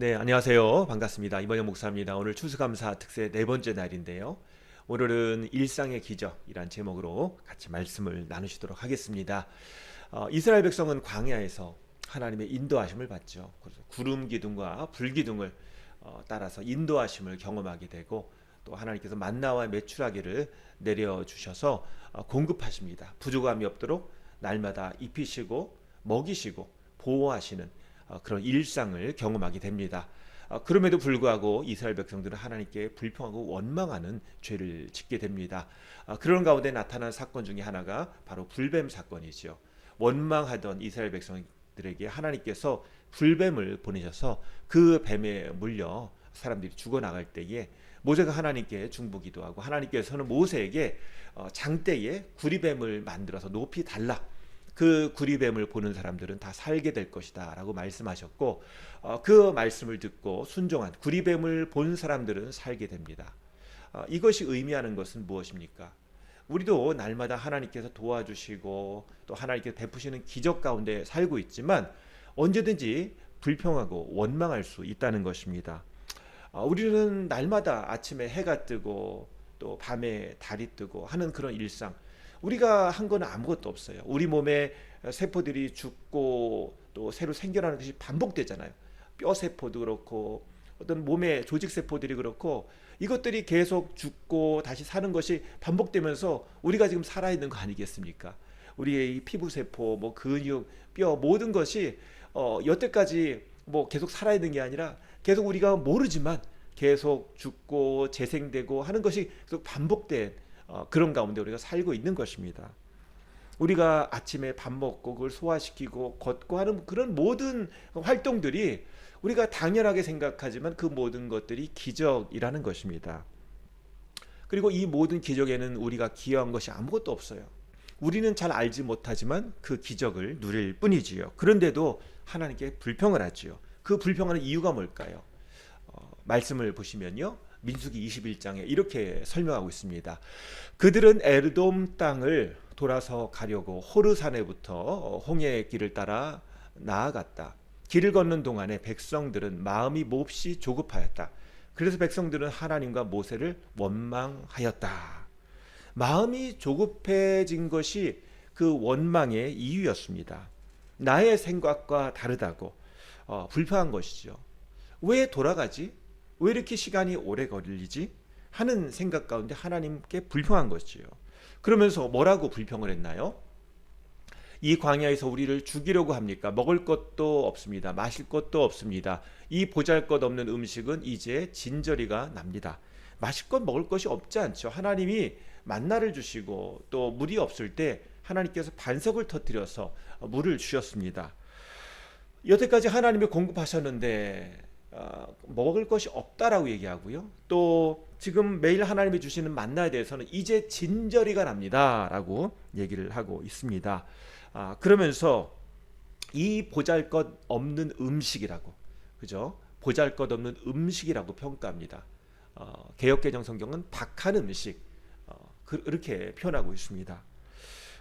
네, 안녕하세요. 반갑습니다. 이번영 목사입니다. 오늘 추수감사 특세 네 번째 날인데요. 오늘은 일상의 기적이란 제목으로 같이 말씀을 나누시도록 하겠습니다. 이스라엘 백성은 광야에서 하나님의 인도하심을 받죠. 그래서 구름 기둥과 불 기둥을 따라서 인도하심을 경험하게 되고 또 하나님께서 만나와 메추라기를 내려 주셔서 공급하십니다. 부족함이 없도록 날마다 입히시고 먹이시고 보호하시는 그런 일상을 경험하게 됩니다. 그럼에도 불구하고 이스라엘 백성들은 하나님께 불평하고 원망하는 죄를 짓게 됩니다. 그런 가운데 나타난 사건 중에 하나가 바로 불뱀 사건이지요. 원망하던 이스라엘 백성들에게 하나님께서 불뱀을 보내셔서 그 뱀에 물려 사람들이 죽어나갈 때에 모세가 하나님께 중보기도 하고 하나님께서는 모세에게 장대에 구리뱀을 만들어서 높이 달라, 그 구리뱀을 보는 사람들은 다 살게 될 것이다 라고 말씀하셨고, 그 말씀을 듣고 순종한 구리뱀을 본 사람들은 살게 됩니다. 이것이 의미하는 것은 무엇입니까? 우리도 날마다 하나님께서 도와주시고 또 하나님께서 베푸시는 기적 가운데 살고 있지만 언제든지 불평하고 원망할 수 있다는 것입니다. 우리는 날마다 아침에 해가 뜨고 또 밤에 달이 뜨고 하는 그런 일상, 우리가 한 건 아무것도 없어요. 우리 몸에 세포들이 죽고 또 새로 생겨나는 것이 반복되잖아요. 뼈 세포도 그렇고 어떤 몸의 조직 세포들이 그렇고 이것들이 계속 죽고 다시 사는 것이 반복되면서 우리가 지금 살아있는 거 아니겠습니까? 우리의 이 피부 세포, 뭐 근육, 뼈 모든 것이 여태까지 뭐 계속 살아있는 게 아니라 계속 우리가 모르지만 계속 죽고 재생되고 하는 것이 계속 반복된 그런 가운데 우리가 살고 있는 것입니다. 우리가 아침에 밥 먹고 그걸 소화시키고 걷고 하는 그런 모든 활동들이 우리가 당연하게 생각하지만 그 모든 것들이 기적이라는 것입니다. 그리고 이 모든 기적에는 우리가 기여한 것이 아무것도 없어요. 우리는 잘 알지 못하지만 그 기적을 누릴 뿐이지요. 그런데도 하나님께 불평을 하지요. 그 불평하는 이유가 뭘까요? 말씀을 보시면요, 민수기 21장에 이렇게 설명하고 있습니다. 그들은 에르돔 땅을 돌아서 가려고 호르산에부터 홍해의 길을 따라 나아갔다. 길을 걷는 동안에 백성들은 마음이 몹시 조급하였다. 그래서 백성들은 하나님과 모세를 원망하였다. 마음이 조급해진 것이 그 원망의 이유였습니다. 나의 생각과 다르다고 불평한 것이죠. 왜 돌아가지? 왜 이렇게 시간이 오래 걸리지? 하는 생각 가운데 하나님께 불평한 것이요. 그러면서 뭐라고 불평을 했나요? 이 광야에서 우리를 죽이려고 합니까? 먹을 것도 없습니다. 마실 것도 없습니다. 이 보잘것없는 음식은 이제 진저리가 납니다. 마실 것 먹을 것이 없지 않죠. 하나님이 만나를 주시고 또 물이 없을 때 하나님께서 반석을 터뜨려서 물을 주셨습니다. 여태까지 하나님이 공급하셨는데 먹을 것이 없다라고 얘기하고요. 또 지금 매일 하나님이 주시는 만나에 대해서는 이제 진저리가 납니다라고 얘기를 하고 있습니다. 그러면서 이 보잘것없는 음식이라고, 그죠? 보잘것없는 음식이라고 평가합니다. 개역개정 성경은 박한 음식, 그렇게 표현하고 있습니다.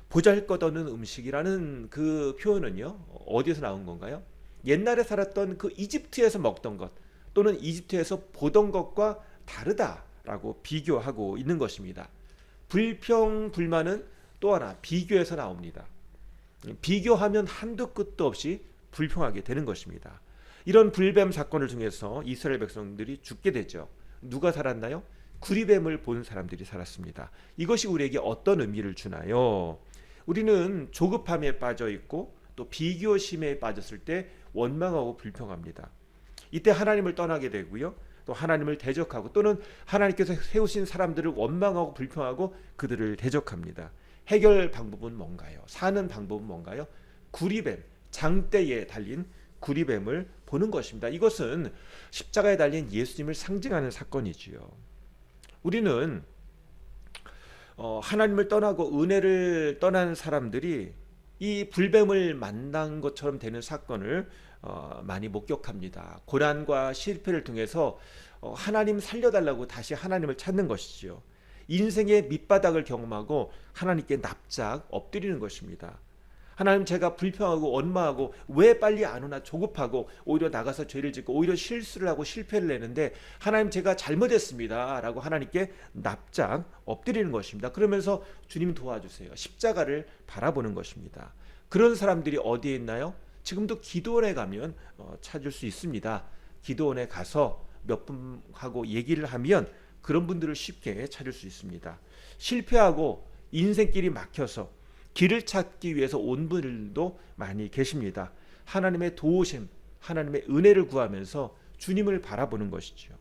보잘것없는 음식이라는 그 표현은요, 어디에서 나온 건가요? 옛날에 살았던 그 이집트에서 먹던 것 또는 이집트에서 보던 것과 다르다라고 비교하고 있는 것입니다. 불평, 불만은 또 하나 비교에서 나옵니다. 비교하면 한도 끝도 없이 불평하게 되는 것입니다. 이런 불뱀 사건을 통해서 이스라엘 백성들이 죽게 되죠. 누가 살았나요? 구리뱀을 본 사람들이 살았습니다. 이것이 우리에게 어떤 의미를 주나요? 우리는 조급함에 빠져 있고 또 비교심에 빠졌을 때 원망하고 불평합니다. 이때 하나님을 떠나게 되고요. 또 하나님을 대적하고 또는 하나님께서 세우신 사람들을 원망하고 불평하고 그들을 대적합니다. 해결 방법은 뭔가요? 사는 방법은 뭔가요? 구리뱀, 장대에 달린 구리뱀을 보는 것입니다. 이것은 십자가에 달린 예수님을 상징하는 사건이지요. 우리는 하나님을 떠나고 은혜를 떠난 사람들이 이 불뱀을 만난 것처럼 되는 사건을 많이 목격합니다. 고난과 실패를 통해서 하나님 살려달라고 다시 하나님을 찾는 것이지요. 인생의 밑바닥을 경험하고 하나님께 납작 엎드리는 것입니다. 하나님, 제가 불평하고 원망하고 왜 빨리 안 오나 조급하고 오히려 나가서 죄를 짓고 오히려 실수를 하고 실패를 내는데, 하나님 제가 잘못했습니다 라고 하나님께 납작 엎드리는 것입니다. 그러면서 주님 도와주세요, 십자가를 바라보는 것입니다. 그런 사람들이 어디에 있나요? 지금도 기도원에 가면 찾을 수 있습니다. 기도원에 가서 몇 분하고 얘기를 하면 그런 분들을 쉽게 찾을 수 있습니다. 실패하고 인생길이 막혀서 길을 찾기 위해서 온 분들도 많이 계십니다. 하나님의 도우심, 하나님의 은혜를 구하면서 주님을 바라보는 것이죠.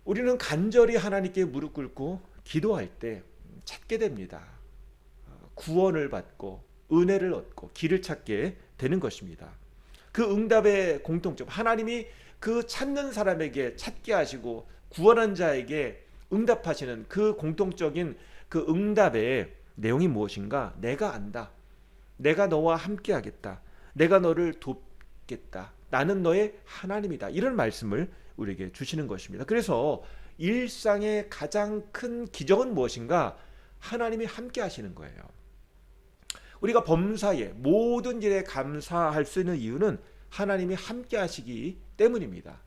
우리는 간절히 하나님께 무릎 꿇고 기도할 때 찾게 됩니다. 구원을 받고 은혜를 얻고 길을 찾게 되는 것입니다. 그 응답의 공통점, 하나님이 그 찾는 사람에게 찾게 하시고 구원한 자에게 응답하시는 그 공통적인 그 응답의 내용이 무엇인가? 내가 안다. 내가 너와 함께 하겠다. 내가 너를 돕겠다. 나는 너의 하나님이다. 이런 말씀을 우리에게 주시는 것입니다. 그래서 일상의 가장 큰 기적은 무엇인가? 하나님이 함께 하시는 거예요. 우리가 범사에 모든 일에 감사할 수 있는 이유는 하나님이 함께 하시기 때문입니다.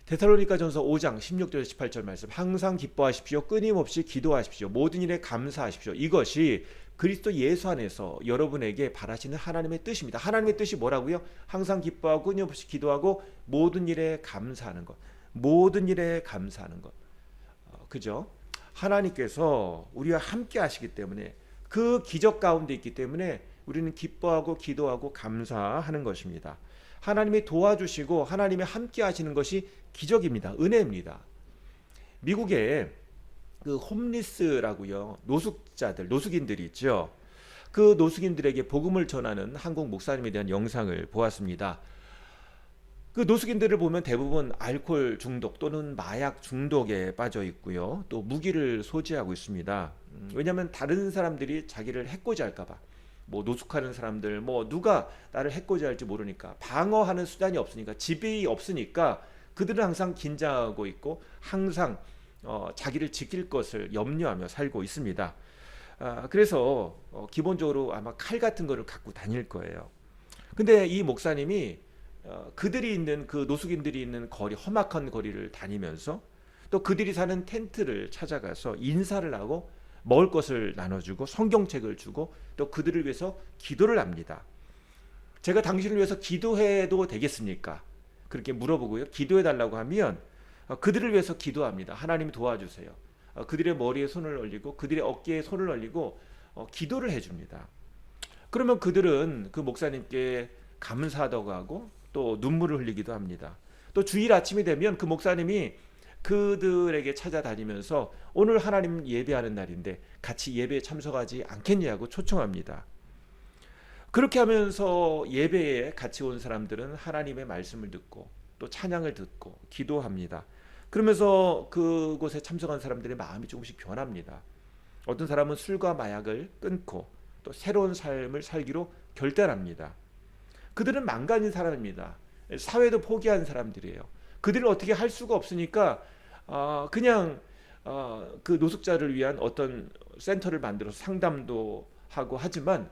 데살로니가전서 5장 16절 18절 말씀, 항상 기뻐하십시오. 끊임없이 기도하십시오. 모든 일에 감사하십시오. 이것이 그리스도 예수 안에서 여러분에게 바라시는 하나님의 뜻입니다. 하나님의 뜻이 뭐라고요? 항상 기뻐하고 끊임없이 기도하고 모든 일에 감사하는 것. 모든 일에 감사하는 것. 그죠? 하나님께서 우리와 함께 하시기 때문에, 그 기적 가운데 있기 때문에 우리는 기뻐하고 기도하고 감사하는 것입니다. 하나님이 도와주시고 하나님이 함께 하시는 것이 기적입니다. 은혜입니다. 미국에 그 홈리스라고요, 노숙자들, 노숙인들이 있죠. 그 노숙인들에게 복음을 전하는 한국 목사님에 대한 영상을 보았습니다. 그 노숙인들을 보면 대부분 알코올 중독 또는 마약 중독에 빠져 있고요, 또 무기를 소지하고 있습니다. 왜냐하면 다른 사람들이 자기를 해코지할까봐, 뭐 노숙하는 사람들, 뭐 누가 나를 해코지할지 모르니까, 방어하는 수단이 없으니까, 집이 없으니까 그들은 항상 긴장하고 있고 항상 자기를 지킬 것을 염려하며 살고 있습니다. 그래서 기본적으로 아마 칼 같은 거를 갖고 다닐 거예요. 근데 이 목사님이 그들이 있는, 그 노숙인들이 있는 거리, 험악한 거리를 다니면서 또 그들이 사는 텐트를 찾아가서 인사를 하고 먹을 것을 나눠주고 성경책을 주고 또 그들을 위해서 기도를 합니다. 제가 당신을 위해서 기도해도 되겠습니까? 그렇게 물어보고요, 기도해 달라고 하면 그들을 위해서 기도합니다. 하나님 도와주세요. 그들의 머리에 손을 올리고 그들의 어깨에 손을 올리고 기도를 해줍니다. 그러면 그들은 그 목사님께 감사하다고 하고 또 눈물을 흘리기도 합니다. 또 주일 아침이 되면 그 목사님이 그들에게 찾아다니면서 오늘 하나님 예배하는 날인데 같이 예배에 참석하지 않겠냐고 초청합니다. 그렇게 하면서 예배에 같이 온 사람들은 하나님의 말씀을 듣고 또 찬양을 듣고 기도합니다. 그러면서 그곳에 참석한 사람들의 마음이 조금씩 변합니다. 어떤 사람은 술과 마약을 끊고 또 새로운 삶을 살기로 결단합니다. 그들은 망가진 사람입니다. 사회도 포기한 사람들이에요. 그들을 어떻게 할 수가 없으니까 그냥 그 노숙자를 위한 어떤 센터를 만들어서 상담도 하고 하지만,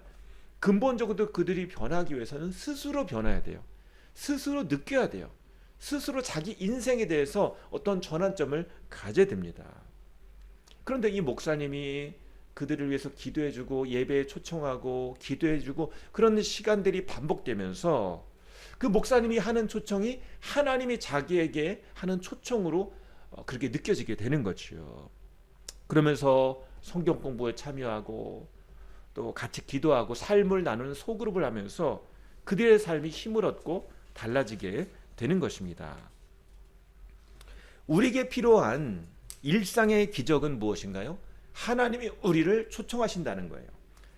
근본적으로 그들이 변하기 위해서는 스스로 변해야 돼요. 스스로 느껴야 돼요. 스스로 자기 인생에 대해서 어떤 전환점을 가져야 됩니다. 그런데 이 목사님이 그들을 위해서 기도해주고 예배에 초청하고 기도해주고 그런 시간들이 반복되면서 그 목사님이 하는 초청이 하나님이 자기에게 하는 초청으로 그렇게 느껴지게 되는 거죠. 그러면서 성경 공부에 참여하고 또 같이 기도하고 삶을 나누는 소그룹을 하면서 그들의 삶이 힘을 얻고 달라지게 되는 것입니다. 우리에게 필요한 일상의 기적은 무엇인가요? 하나님이 우리를 초청하신다는 거예요.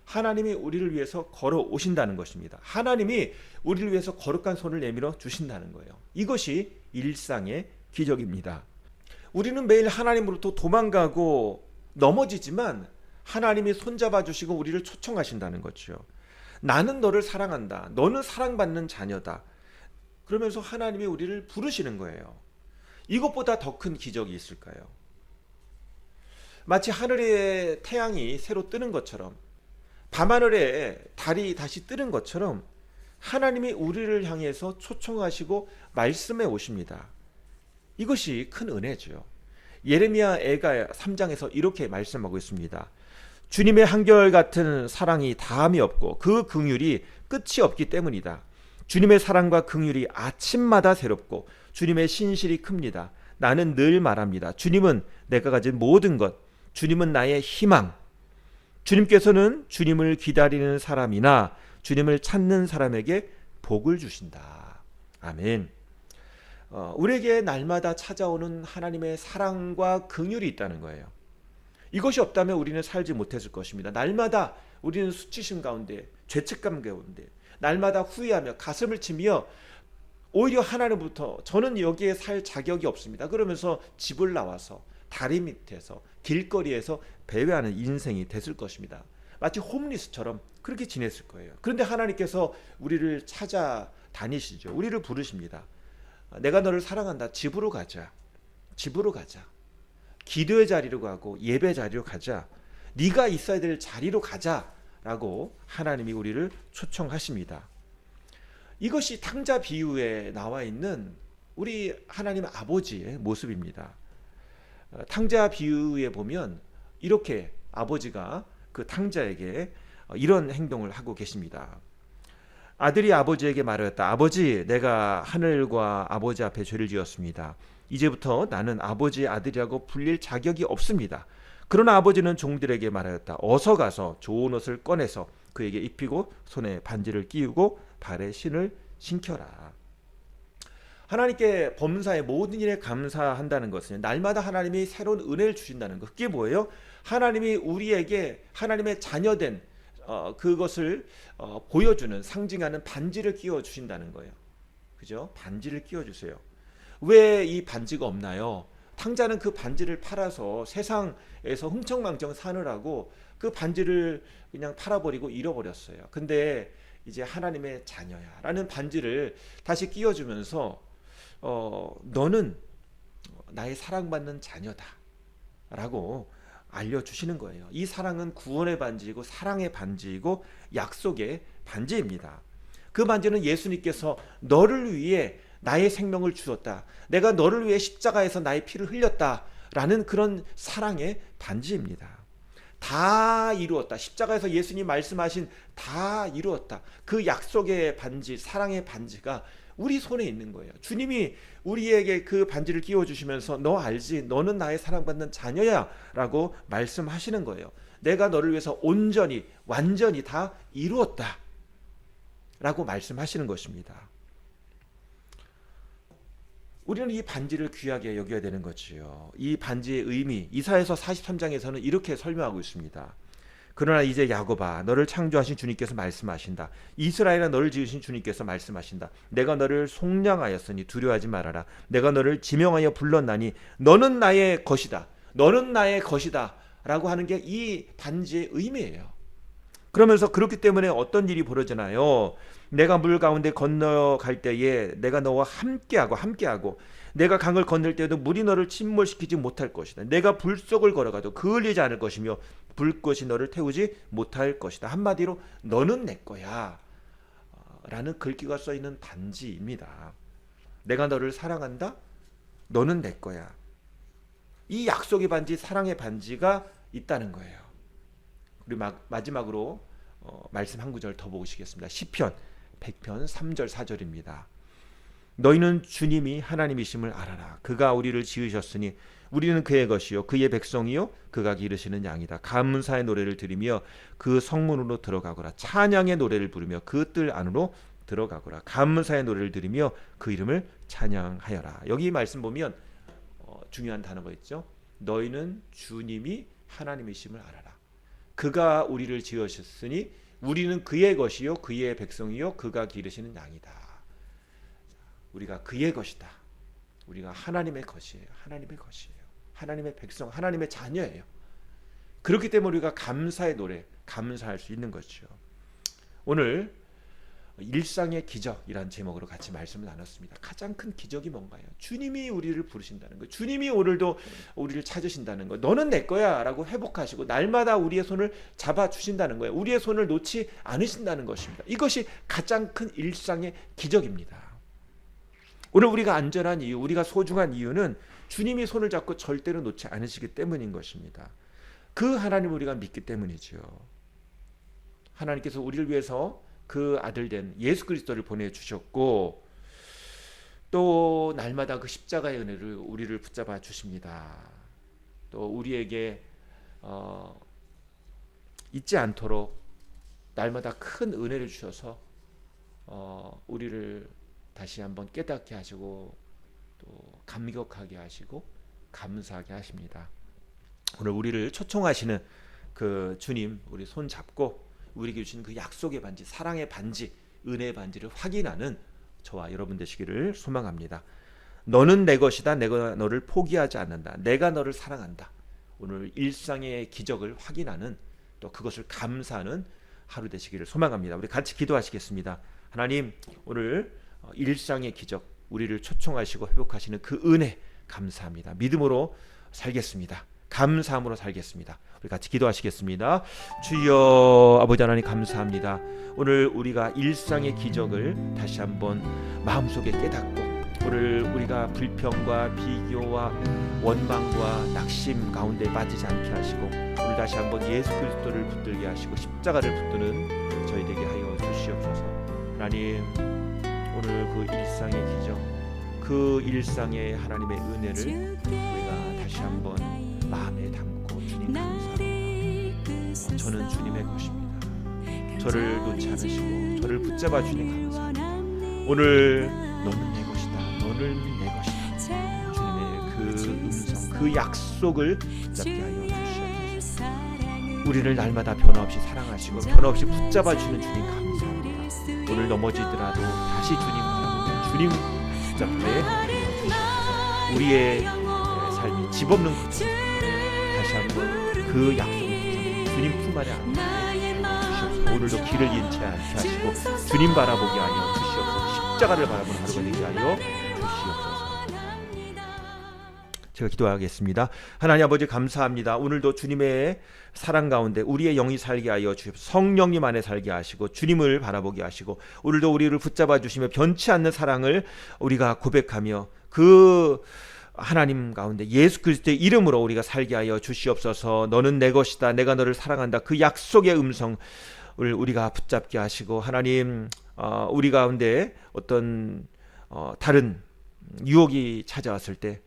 하나님이 우리를 위해서 걸어오신다는 것입니다. 하나님이 우리를 위해서 거룩한 손을 내밀어 주신다는 거예요. 이것이 일상의 기적입니다. 우리는 매일 하나님으로부터 도망가고 넘어지지만 하나님이 손잡아 주시고 우리를 초청하신다는 거죠. 나는 너를 사랑한다. 너는 사랑받는 자녀다. 그러면서 하나님이 우리를 부르시는 거예요. 이것보다 더 큰 기적이 있을까요? 마치 하늘에 태양이 새로 뜨는 것처럼 밤하늘에 달이 다시 뜨는 것처럼 하나님이 우리를 향해서 초청하시고 말씀해 오십니다. 이것이 큰 은혜죠. 예레미야 애가 3장에서 이렇게 말씀하고 있습니다. 주님의 한결같은 사랑이 다함이 없고 그 긍휼이 끝이 없기 때문이다. 주님의 사랑과 긍휼이 아침마다 새롭고 주님의 신실이 큽니다. 나는 늘 말합니다. 주님은 내가 가진 모든 것, 주님은 나의 희망. 주님께서는 주님을 기다리는 사람이나 주님을 찾는 사람에게 복을 주신다. 아멘. 우리에게 날마다 찾아오는 하나님의 사랑과 긍휼이 있다는 거예요. 이것이 없다면 우리는 살지 못했을 것입니다. 날마다 우리는 수치심 가운데, 죄책감 가운데, 날마다 후회하며 가슴을 치며 오히려 하나님부터 저는 여기에 살 자격이 없습니다. 그러면서 집을 나와서 다리 밑에서 길거리에서 배회하는 인생이 됐을 것입니다. 마치 홈리스처럼 그렇게 지냈을 거예요. 그런데 하나님께서 우리를 찾아다니시죠. 우리를 부르십니다. 내가 너를 사랑한다. 집으로 가자. 집으로 가자. 기도의 자리로 가고 예배 자리로 가자. 네가 있어야 될 자리로 가자라고 하나님이 우리를 초청하십니다. 이것이 탕자 비유에 나와 있는 우리 하나님 아버지의 모습입니다. 탕자 비유에 보면 이렇게 아버지가 그 탕자에게 이런 행동을 하고 계십니다. 아들이 아버지에게 말하였다. 아버지, 내가 하늘과 아버지 앞에 죄를 지었습니다. 이제부터 나는 아버지의 아들이라고 불릴 자격이 없습니다. 그러나 아버지는 종들에게 말하였다. 어서 가서 좋은 옷을 꺼내서 그에게 입히고 손에 반지를 끼우고 발에 신을 신겨라. 하나님께 범사의 모든 일에 감사한다는 것은 날마다 하나님이 새로운 은혜를 주신다는 것. 그게 뭐예요? 하나님이 우리에게 하나님의 자녀된 그것을 보여주는 상징하는 반지를 끼워 주신다는 거예요. 그죠? 반지를 끼워 주세요. 왜 이 반지가 없나요? 탕자는 그 반지를 팔아서 세상에서 흥청망청 사느라고 그 반지를 그냥 팔아버리고 잃어버렸어요. 근데 이제 하나님의 자녀야 라는 반지를 다시 끼워주면서 너는 나의 사랑받는 자녀다 라고 알려주시는 거예요. 이 사랑은 구원의 반지이고 사랑의 반지이고 약속의 반지입니다. 그 반지는 예수님께서 너를 위해 나의 생명을 주었다. 내가 너를 위해 십자가에서 나의 피를 흘렸다. 라는 그런 사랑의 반지입니다. 다 이루었다. 십자가에서 예수님 말씀하신 다 이루었다. 그 약속의 반지, 사랑의 반지가 우리 손에 있는 거예요. 주님이 우리에게 그 반지를 끼워주시면서 너 알지? 너는 나의 사랑받는 자녀야 라고 말씀하시는 거예요. 내가 너를 위해서 온전히 완전히 다 이루었다 라고 말씀하시는 것입니다. 우리는 이 반지를 귀하게 여겨야 되는 거지요. 이 반지의 의미, 이사야서 43장에서는 이렇게 설명하고 있습니다. 그러나 이제 야곱아, 너를 창조하신 주님께서 말씀하신다. 이스라엘아, 너를 지으신 주님께서 말씀하신다. 내가 너를 속량하였으니 두려워하지 말아라. 내가 너를 지명하여 불렀나니 너는 나의 것이다. 너는 나의 것이다 라고 하는 게 이 반지의 의미예요. 그러면서 그렇기 때문에 어떤 일이 벌어지나요? 내가 물 가운데 건너갈 때에 내가 너와 함께하고 내가 강을 건널 때에도 물이 너를 침몰시키지 못할 것이다. 내가 불 속을 걸어가도 그을리지 않을 것이며 불꽃이 너를 태우지 못할 것이다. 한마디로 너는 내 거야 라는 글귀가 써있는 반지입니다. 내가 너를 사랑한다. 너는 내 거야. 이 약속의 반지, 사랑의 반지가 있다는 거예요. 우리 마지막으로 말씀 한 구절 더 보시겠습니다. 시편 100편 3절 4절입니다. 너희는 주님이 하나님이심을 알아라. 그가 우리를 지으셨으니 우리는 그의 것이요 그의 백성이요 그가 기르시는 양이다. 감사의 노래를 드리며 그 성문으로 들어가거라. 찬양의 노래를 부르며 그 뜰 안으로 들어가거라. 감사의 노래를 드리며 그 이름을 찬양하여라. 여기 말씀 보면 중요한 단어가 있죠. 너희는 주님이 하나님이심을 알아라. 그가 우리를 지으셨으니 우리는 그의 것이요 그의 백성이요 그가 기르시는 양이다. 우리가 그의 것이다. 우리가 하나님의 것이에요. 하나님의 것이에요. 하나님의 백성, 하나님의 자녀예요. 그렇기 때문에 우리가 감사의 노래, 감사할 수 있는 거죠. 오늘 일상의 기적이란 제목으로 같이 말씀을 나눴습니다. 가장 큰 기적이 뭔가요? 주님이 우리를 부르신다는 거, 주님이 오늘도 우리를 찾으신다는 거, 너는 내 거야 라고 회복하시고 날마다 우리의 손을 잡아주신다는 거예요. 우리의 손을 놓지 않으신다는 것입니다. 이것이 가장 큰 일상의 기적입니다. 오늘 우리가 안전한 이유, 우리가 소중한 이유는 주님이 손을 잡고 절대로 놓지 않으시기 때문인 것입니다. 그 하나님을 우리가 믿기 때문이죠. 하나님께서 우리를 위해서 그 아들 된 예수 그리스도를 보내주셨고 또 날마다 그 십자가의 은혜를 우리를 붙잡아 주십니다. 또 우리에게 잊지 않도록 날마다 큰 은혜를 주셔서 우리를 다시 한번 깨닫게 하시고 또 감격하게 하시고 감사하게 하십니다. 오늘 우리를 초청하시는 그 주님, 우리 손 잡고 우리에게 주신 그 약속의 반지, 사랑의 반지, 은혜의 반지를 확인하는 저와 여러분 되시기를 소망합니다. 너는 내 것이다. 내가 너를 포기하지 않는다. 내가 너를 사랑한다. 오늘 일상의 기적을 확인하는 또 그것을 감사하는 하루 되시기를 소망합니다. 우리 같이 기도하시겠습니다. 하나님, 오늘 일상의 기적, 우리를 초청하시고 회복하시는 그 은혜 감사합니다. 믿음으로 살겠습니다. 감사함으로 살겠습니다. 우리 같이 기도하시겠습니다. 주여, 아버지 하나님 감사합니다. 오늘 우리가 일상의 기적을 다시 한번 마음속에 깨닫고 오늘 우리가 불평과 비교와 원망과 낙심 가운데 빠지지 않게 하시고 오늘 다시 한번 예수 그리스도를 붙들게 하시고 십자가를 붙드는 저희 되게 하여 주시옵소서. 하나님, 오늘 그 일상의 기적, 그 일상의 하나님의 은혜를 우리가 다시 한번 마음에 담고 주님 감사합니다. 저는 주님의 것입니다. 저를 놓지 않으시고 저를 붙잡아 주님 감사합니다. 오늘 너는 내 것이다. 너는 내 것이다. 주님의 그 음성, 그 약속을 붙잡게 하여 주시옵소서. 우리를 날마다 변함없이 사랑하시고 변함없이 붙잡아 주는 주님 감사합니다. 오늘 넘어지더라도 다시 주님 바라보며 주님 붙잡게 주시옵소서. 우리의 삶이 집 없는 곳에 다시 한번 그 약속을 주님 품 안에 안게 주시옵소서. 오늘도 길을 잃지 않게 하시고 주님 바라보게 하여 주시옵소서. 십자가를 바라보는 하루가 되게 하여 주시옵소서. 제가 기도하겠습니다. 하나님 아버지 감사합니다. 오늘도 주님의 사랑 가운데 우리의 영이 살게 하여 주시옵소서. 성령님 안에 살게 하시고 주님을 바라보게 하시고 오늘도 우리를 붙잡아 주시며 변치 않는 사랑을 우리가 고백하며 그 하나님 가운데 예수 그리스도의 이름으로 우리가 살게 하여 주시옵소서. 너는 내 것이다. 내가 너를 사랑한다. 그 약속의 음성을 우리가 붙잡게 하시고 하나님, 우리 가운데 어떤 다른 유혹이 찾아왔을 때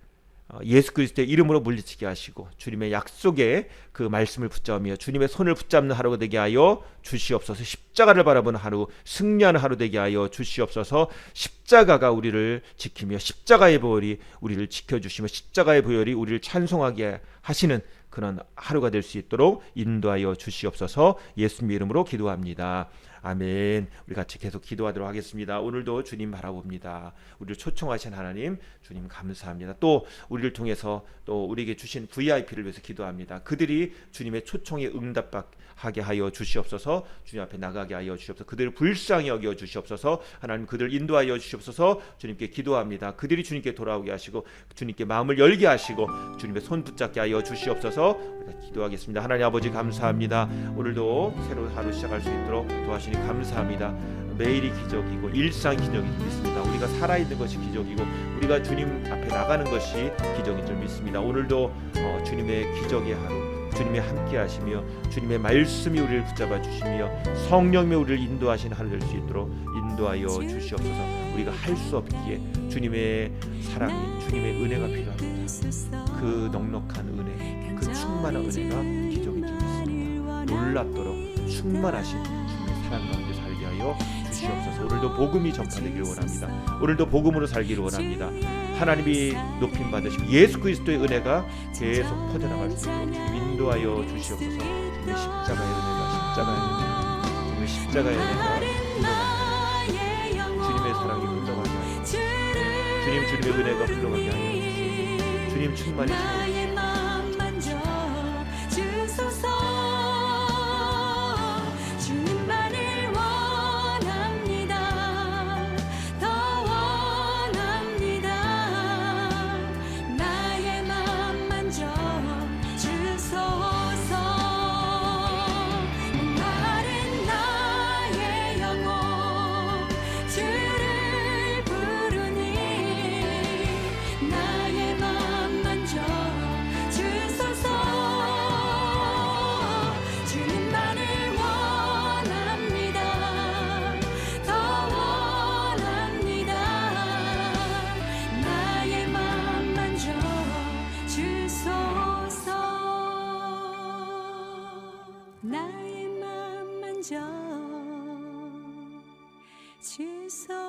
예수 그리스도의 이름으로 물리치게 하시고 주님의 약속의 그 말씀을 붙잡으며 주님의 손을 붙잡는 하루가 되게 하여 주시옵소서. 십자가를 바라보는 하루, 승리하는 하루 되게 하여 주시옵소서. 십자가가 우리를 지키며 십자가의 보혈이 우리를 지켜주시며 십자가의 보혈이 우리를 찬송하게 하시는 그런 하루가 될 수 있도록 인도하여 주시옵소서. 예수님의 이름으로 기도합니다. 아멘. 우리 같이 계속 기도하도록 하겠습니다. 오늘도 주님 바라봅니다. 우리를 초청하신 하나님, 주님 감사합니다. 또 우리를 통해서 또 우리에게 주신 VIP를 위해서 기도합니다. 그들이 주님의 초청에 응답하게 하여 주시옵소서. 주님 앞에 나가게 하여 주시옵소서. 그들을 불쌍히 여겨 주시옵소서. 하나님, 그들을 인도하여 주시옵소서. 주님께 기도합니다. 그들이 주님께 돌아오게 하시고 주님께 마음을 열게 하시고 주님의 손 붙잡게 하여 주시옵소서. 우리가 기도하겠습니다. 하나님 아버지 감사합니다. 오늘도 새로운 하루 시작할 수 있도록 도와주시니 감사합니다. 매일이 기적이고 일상 기적이 믿습니다. 우리가 살아있는 것이 기적이고 우리가 주님 앞에 나가는 것이 기적인 줄 믿습니다. 오늘도 주님의 기적의 하루, 주님이 함께 하시며 주님의 말씀이 우리를 붙잡아 주시며 성령이 우리를 인도하시는 하루 될 수 있도록 인도하여 주시옵소서. 우리가 할 수 없기에 주님의 사랑이, 주님의 은혜가 필요합니다. 그 넉넉한 은혜, 그 충만한 은혜가 기적인 줄 믿습니다. 놀랍도록 충만하신 주님의 사랑 가운데 살게 하여 주시옵소서. 오늘도 복음이 전파되기를 원합니다. 오늘도 복음으로 살기를 원합니다. 하나님이 높임 받으시고 예수 그리스도의 은혜가 계속 퍼져나갈 수 있도록 주님 인도하여 주시옵소서. 주님의 십자가의 은혜가 주님의 십자가의 은혜가 흘러가게 주님의 사랑이 흘러가게 하여 주님의 은혜가 흘러가게 하여 주시옵소서. 주님 충만히 주님만을 원합니다. 주셔. 주소